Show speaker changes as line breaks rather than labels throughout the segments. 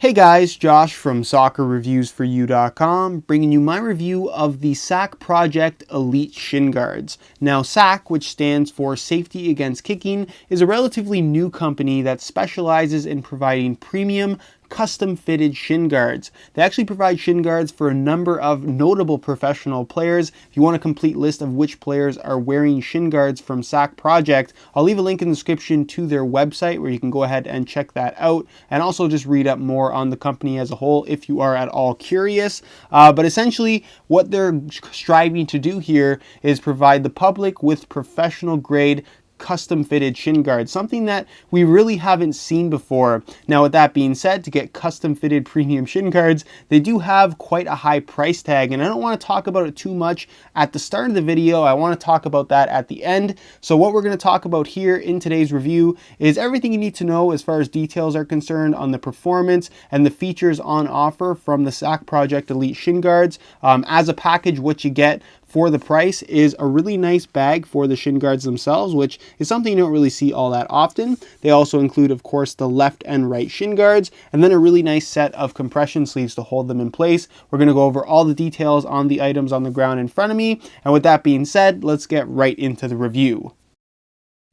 Hey guys, Josh from soccerreviewsforyou.com, bringing you my review of the SAK Project Elite Shin Guards. Now SAK, which stands for Safety Against Kicking, is a relatively new company that specializes in providing premium custom-fitted shin guards. They actually provide shin guards for a number of notable professional players. If you want a complete list of which players are wearing shin guards from SAK Project, I'll leave a link in the description to their website where you can go ahead and check that out, and also just read up more on the company as a whole if you are at all curious. But essentially what they're striving to do here is provide the public with professional grade custom fitted shin guards, something that we really haven't seen before. Now with that being said, to get custom fitted premium shin guards, they do have quite a high price tag, and I don't want to talk about it too much at the start of the video. I want to talk about that at the end. So what we're going to talk about here in today's review is everything you need to know as far as details are concerned on the performance and the features on offer from the SAK Project Elite Shin Guards. As a package, what you get for the price is a really nice bag for the shin guards themselves, which is something you don't really see all that often. They also include, of course, the left and right shin guards, and then a really nice set of compression sleeves to hold them in place. We're going to go over all the details on the items on the ground in front of me, and with that being said, let's get right into the review.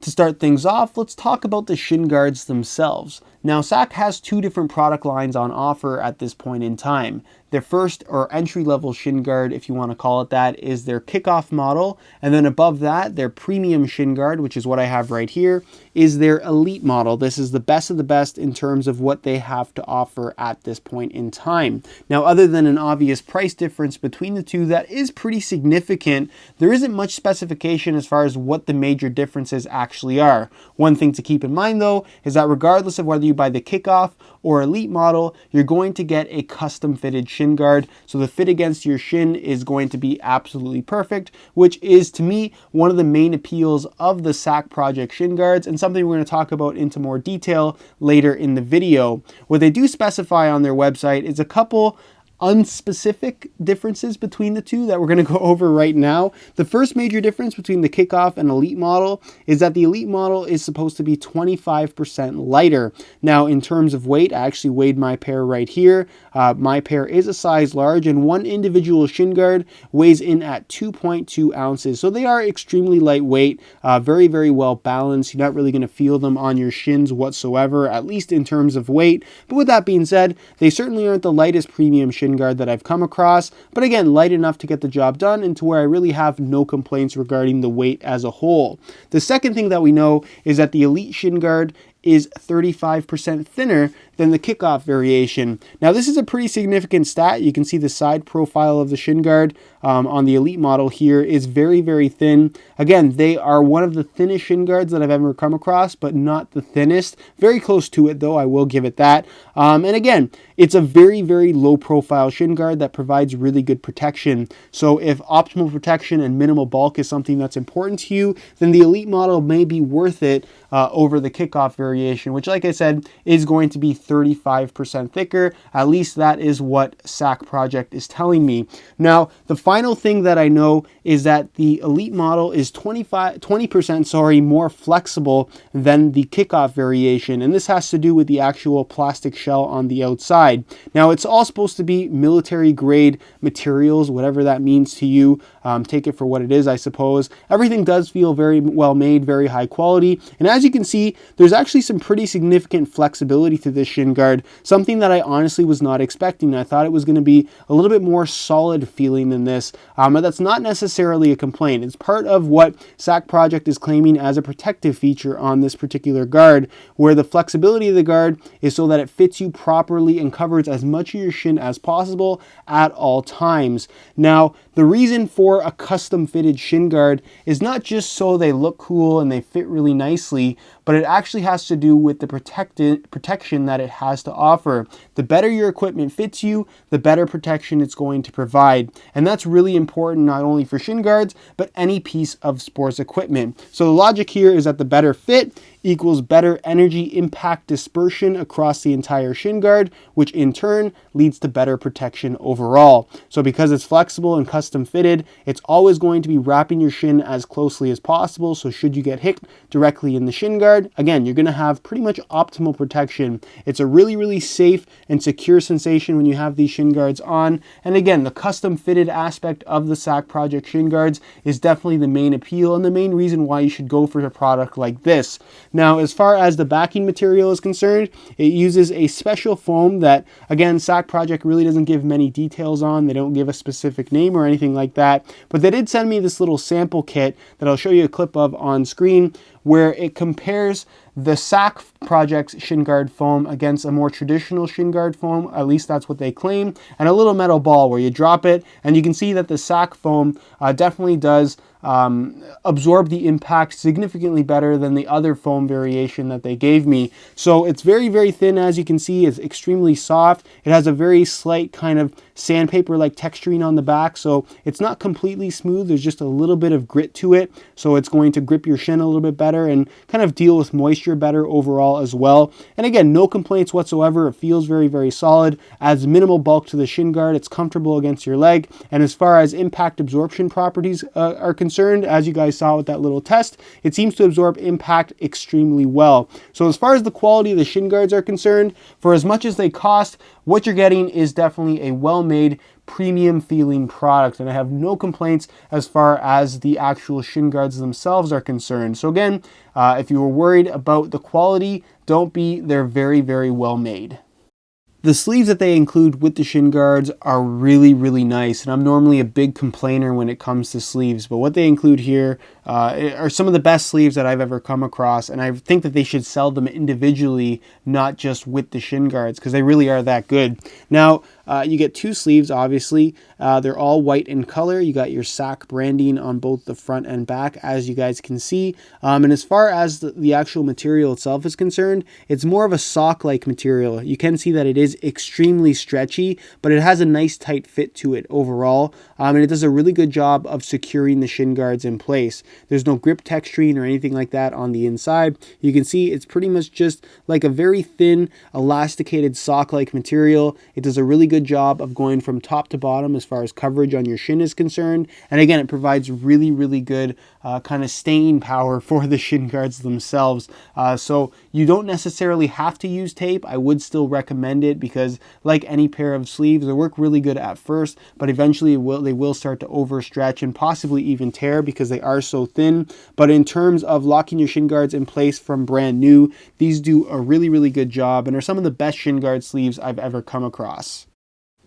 To start things off, let's talk about the shin guards themselves. Now, SAK has two different product lines on offer at this point in time. Their first, or entry-level shin guard, if you want to call it that, is their kickoff model, and then above that, their premium shin guard, which is what I have right here, is their elite model. This is the best of the best in terms of what they have to offer at this point in time. Now, other than an obvious price difference between the two that is pretty significant, there isn't much specification as far as what the major differences actually are. One thing to keep in mind, though, is that regardless of whether you buy the kickoff or elite model, you're going to get a custom fitted shin guard, so the fit against your shin is going to be absolutely perfect, which is to me one of the main appeals of the SAK Project shin guards, and something we're going to talk about into more detail later in the video. What they do specify on their website is a couple unspecific differences between the two that we're going to go over right now. The first major difference between the kickoff and elite model is that the elite model is supposed to be 25% lighter. Now, in terms of weight, I actually weighed my pair right here. My pair is a size large, and one individual shin guard weighs in at 2.2 ounces. So they are extremely lightweight, very, very well balanced. You're not really going to feel them on your shins whatsoever, at least in terms of weight. But with that being said, they certainly aren't the lightest premium shin guard that I've come across, but again, light enough to get the job done and to where I really have no complaints regarding the weight as a whole. The second thing that we know is that the elite shin guard is 35% thinner than the kickoff variation. Now, this is a pretty significant stat. You can see the side profile of the shin guard on the elite model here is very, very thin. Again, they are one of the thinnest shin guards that I've ever come across, but not the thinnest. Very close to it, though, I will give it that. And again, it's a very, very low profile shin guard that provides really good protection. So if optimal protection and minimal bulk is something that's important to you, then the elite model may be worth it over the kickoff variation, which, like I said, is going to be 35% thicker. At least that is what SAK Project is telling me. Now, the final thing that I know is that the elite model is 20% more flexible than the kickoff variation, and this has to do with the actual plastic shell on the outside. Now, it's all supposed to be military grade materials, whatever that means to you. Take it for what it is, I suppose. Everything does feel very well made, very high quality, and as you can see, there's actually some pretty significant flexibility to this shin guard, something that I honestly was not expecting. I thought it was going to be a little bit more solid feeling than this, but that's not necessarily a complaint. It's part of what SAK Project is claiming as a protective feature on this particular guard, where the flexibility of the guard is so that it fits you properly and covers as much of your shin as possible at all times. Now, the reason for a custom fitted shin guard is not just so they look cool and they fit really nicely, but it actually has to do with the protection that it has to offer. The better your equipment fits you, the better protection it's going to provide. And that's really important not only for shin guards, but any piece of sports equipment. So the logic here is that the better fit equals better energy impact dispersion across the entire shin guard, which in turn leads to better protection overall. So because it's flexible and custom fitted, It's always going to be wrapping your shin as closely as possible, so should you get hit directly in the shin guard, again, you're going to have pretty much optimal protection. It's a really, really safe and secure sensation when you have these shin guards on. And again, the custom fitted aspect of the SAK Project shin guards is definitely the main appeal and the main reason why you should go for a product like this. Now, as far as the backing material is concerned, it uses a special foam that, again, SAK Project really doesn't give many details on. They don't give a specific name or anything like that, but they did send me this little sample kit that I'll show you a clip of on screen, where it compares the SAK Project's shin guard foam against a more traditional shin guard foam, at least that's what they claim, and a little metal ball where you drop it, and you can see that the SAK foam definitely does absorb the impact significantly better than the other foam variation that they gave me. So it's very, very thin, as you can see. It's extremely soft. It has a very slight kind of sandpaper-like texturing on the back, so it's not completely smooth. There's just a little bit of grit to it, so it's going to grip your shin a little bit better and kind of deal with moisture better overall as well. And again, no complaints whatsoever. It feels very, very solid, adds minimal bulk to the shin guard. It's comfortable against your leg, and as far as impact absorption properties are concerned, as you guys saw with that little test, it seems to absorb impact extremely well. So as far as the quality of the shin guards are concerned, for as much as they cost, what you're getting is definitely a well-made, premium feeling product, and I have no complaints as far as the actual shin guards themselves are concerned. So again, if you were worried about the quality, don't be. They're very, very well made. The sleeves that they include with the shin guards are really, really nice, and I'm normally a big complainer when it comes to sleeves, but what they include here are some of the best sleeves that I've ever come across, and I think that they should sell them individually, not just with the shin guards, because they really are that good. Now, you get two sleeves, obviously. They're all white in color. You got your SAK branding on both the front and back, as you guys can see. And as far as the actual material itself is concerned, it's more of a sock-like material. You can see that it is extremely stretchy, but it has a nice tight fit to it overall. And it does a really good job of securing the shin guards in place. There's no grip texturing or anything like that on the inside. You can see it's pretty much just like a very thin, elasticated sock-like material. It does a really good job of going from top to bottom as far as coverage on your shin is concerned. And again, it provides really, really good kind of staying power for the shin guards themselves. So you don't necessarily have to use tape. I would still recommend it because, like any pair of sleeves, they work really good at first, but eventually they will start to overstretch and possibly even tear because they are so thin. But in terms of locking your shin guards in place from brand new, these do a really, really good job and are some of the best shin guard sleeves I've ever come across.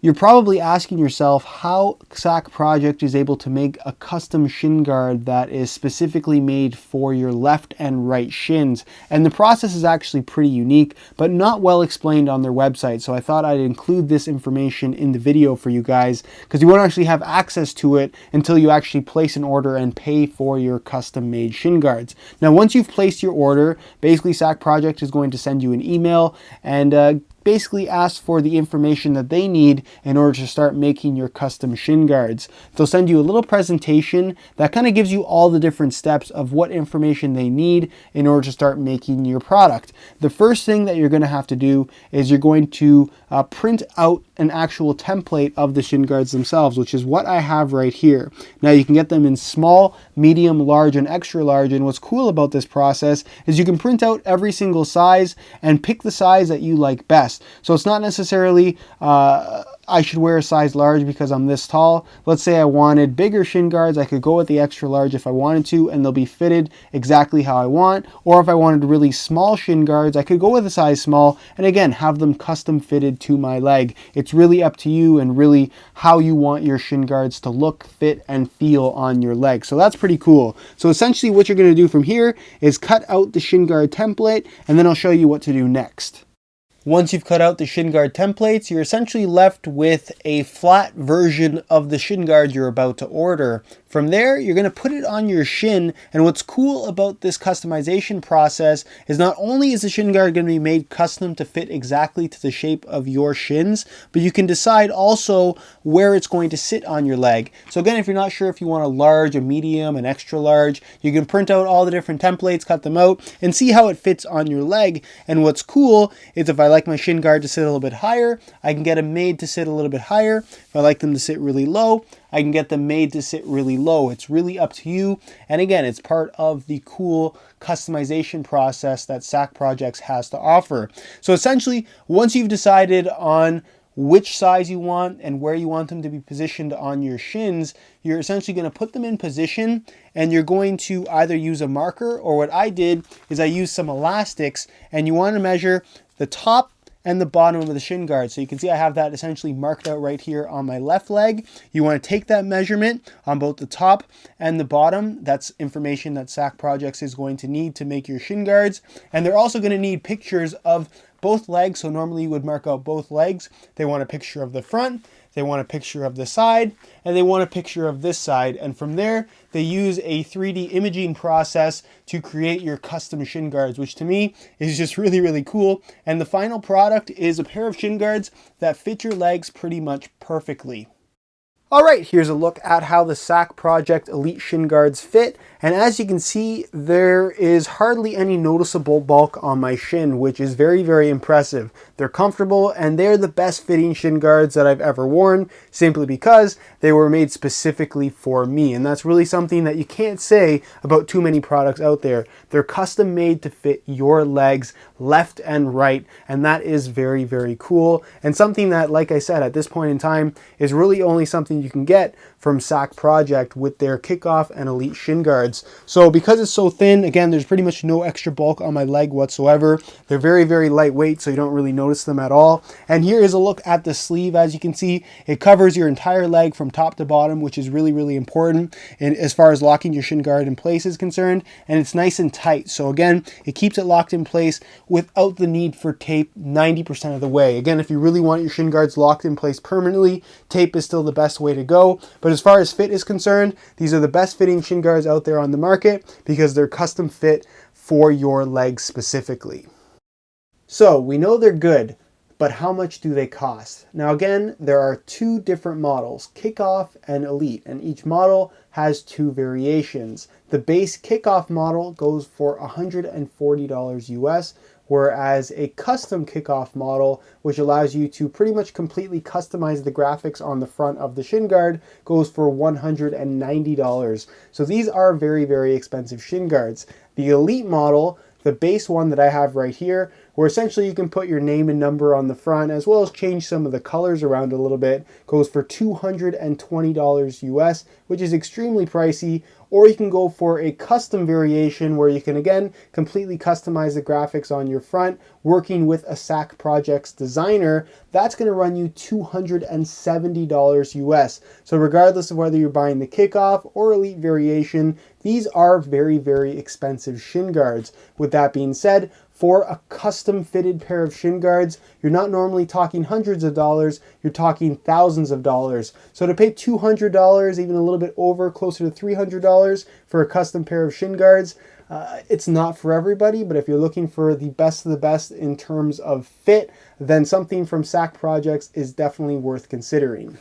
You're probably asking yourself how SAK Project is able to make a custom shin guard that is specifically made for your left and right shins. And the process is actually pretty unique, but not well explained on their website. So I thought I'd include this information in the video for you guys, because you won't actually have access to it until you actually place an order and pay for your custom made shin guards. Now, once you've placed your order, basically SAK Project is going to send you an email and basically ask for the information that they need in order to start making your custom shin guards. They'll send you a little presentation that kind of gives you all the different steps of what information they need in order to start making your product. The first thing that you're going to have to do is you're going to print out an actual template of the shin guards themselves, which is what I have right here. Now, you can get them in small, medium, large, and extra large, and what's cool about this process is you can print out every single size and pick the size that you like best. So it's not necessarily I should wear a size large because I'm this tall. Let's say I wanted bigger shin guards, I could go with the extra large if I wanted to, and they'll be fitted exactly how I want. Or if I wanted really small shin guards, I could go with a size small and again have them custom fitted to my leg. It's really up to you and really how you want your shin guards to look, fit, and feel on your leg. So that's pretty cool. So essentially what you're going to do from here is cut out the shin guard template, and then I'll show you what to do next. Once you've cut out the shin guard templates, you're essentially left with a flat version of the shin guard you're about to order. From there, you're going to put it on your shin, and what's cool about this customization process is not only is the shin guard going to be made custom to fit exactly to the shape of your shins, but you can decide also where it's going to sit on your leg. So again, if you're not sure if you want a large, a medium, an extra large, you can print out all the different templates, cut them out, and see how it fits on your leg. And what's cool is if I like my shin guard to sit a little bit higher, I can get them made to sit a little bit higher. If I like them to sit really low, I can get them made to sit really low. It's really up to you. And again, it's part of the cool customization process that SAK Projects has to offer. So essentially, once you've decided on which size you want and where you want them to be positioned on your shins, you're essentially going to put them in position, and you're going to either use a marker, or what I did is I used some elastics, and you want to measure the top and the bottom of the shin guard. So you can see I have that essentially marked out right here on my left leg. You want to take that measurement on both the top and the bottom. That's information that SAK Projects is going to need to make your shin guards. And they're also going to need pictures of both legs. So normally you would mark out both legs. They want a picture of the front, they want a picture of the side, and they want a picture of this side. And from there, they use a 3D imaging process to create your custom shin guards, which to me is just really, really cool. And the final product is a pair of shin guards that fit your legs pretty much perfectly. All right, here's a look at how the SAK Project Elite Shin Guards fit. And as you can see, there is hardly any noticeable bulk on my shin, which is very, very impressive. They're comfortable, and they're the best fitting shin guards that I've ever worn, simply because they were made specifically for me. And that's really something that you can't say about too many products out there. They're custom made to fit your legs left and right, and that is very, very cool. And something that, like I said, at this point in time is really only something you can get from SAK Project with their Kickoff and Elite Shin Guards. So because it's so thin, again, there's pretty much no extra bulk on my leg whatsoever. They're very, very lightweight, so you don't really notice them at all. And here is a look at the sleeve. As you can see, it covers your entire leg from top to bottom, which is really, really important and as far as locking your shin guard in place is concerned. And it's nice and tight. So again, it keeps it locked in place without the need for tape 90% of the way. Again, if you really want your shin guards locked in place permanently, tape is still the best way to go. But as far as fit is concerned, these are the best fitting shin guards out there on the market because they're custom fit for your legs specifically. So we know they're good, but how much do they cost? Now again, there are two different models, Kickoff and Elite, and each model has two variations. The base Kickoff model goes for $140 US, whereas a custom Kickoff model, which allows you to pretty much completely customize the graphics on the front of the shin guard, goes for $190. So these are very, very expensive shin guards. The Elite model, the base one that I have right here, where essentially you can put your name and number on the front as well as change some of the colors around a little bit, goes for $220 US, which is extremely pricey. Or you can go for a custom variation where you can again completely customize the graphics on your front, working with a SAK Projects designer. That's going to run you $270 US. So regardless of whether you're buying the Kickoff or Elite variation, these are very, very expensive shin guards. With that being said, for a custom fitted pair of shin guards, you're not normally talking hundreds of dollars, you're talking thousands of dollars. So to pay $200, even a little bit over, closer to $300 for a custom pair of shin guards, it's not for everybody, but if you're looking for the best of the best in terms of fit, then something from SAK Projects is definitely worth considering.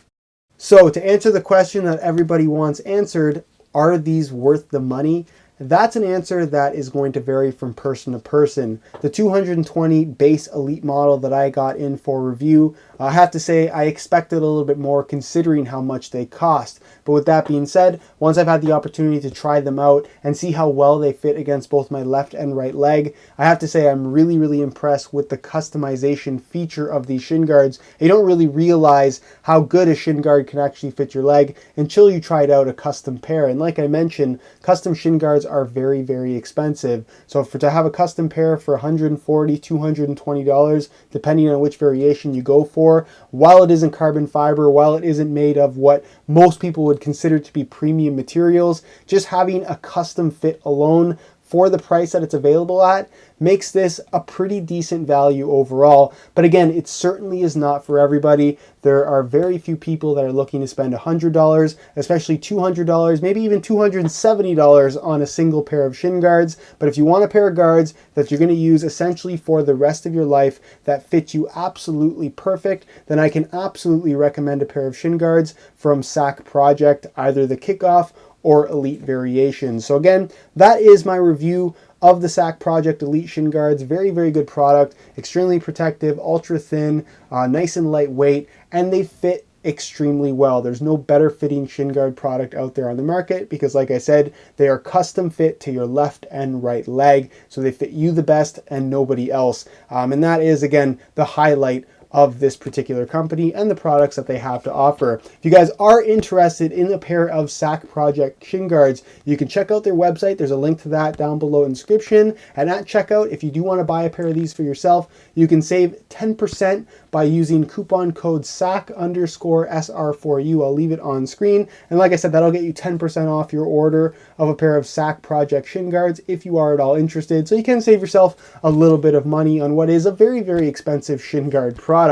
So to answer the question that everybody wants answered, are these worth the money? That's an answer that is going to vary from person to person. The 220 base Elite model that I got in for review, I have to say I expected a little bit more considering how much they cost. But with that being said, once I've had the opportunity to try them out and see how well they fit against both my left and right leg, I have to say I'm really, really impressed with the customization feature of these shin guards. You don't really realize how good a shin guard can actually fit your leg until you try it out a custom pair. And like I mentioned, custom shin guards are very, very expensive. So to have a custom pair for $140, $220, depending on which variation you go for, while it isn't carbon fiber, while it isn't made of what most people would consider to be premium materials, just having a custom fit alone for the price that it's available at makes this a pretty decent value overall. But again, it certainly is not for everybody. There are very few people that are looking to spend $100, especially $200, maybe even $270 on a single pair of shin guards. But if you want a pair of guards that you're going to use essentially for the rest of your life that fit you absolutely perfect, then I can absolutely recommend a pair of shin guards from SAK Project, either the Kickoff or Elite variations. So again, that is my review of the SAK Project Elite Shin Guards. Very, very good product, extremely protective, ultra thin, nice and lightweight, and they fit extremely well. There's no better fitting shin guard product out there on the market because, like I said, they are custom fit to your left and right leg, so they fit you the best and nobody else. And that is, again, the highlight of this particular company and the products that they have to offer. If you guys are interested in a pair of SAK Project shin guards, you can check out their website. There's a link to that down below in the description. And at checkout, if you do want to buy a pair of these for yourself, you can save 10% by using coupon code SAK_SR4U. I'll leave it on screen. And like I said, that'll get you 10% off your order of a pair of SAK Project shin guards if you are at all interested. So you can save yourself a little bit of money on what is a very, very expensive shin guard product.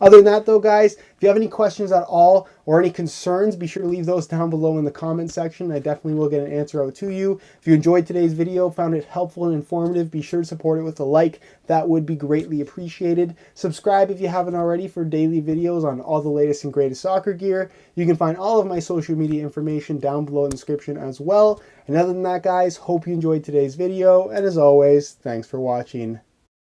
Other than that though, guys, if you have any questions at all or any concerns, be sure to leave those down below in the comment section. I definitely will get an answer out to you. If you enjoyed today's video, found it helpful and informative, be sure to support it with a like. That would be greatly appreciated. Subscribe if you haven't already for daily videos on all the latest and greatest soccer gear. You can find all of my social media information down below in the description as well. And other than that, guys, hope you enjoyed today's video. And as always, thanks for watching.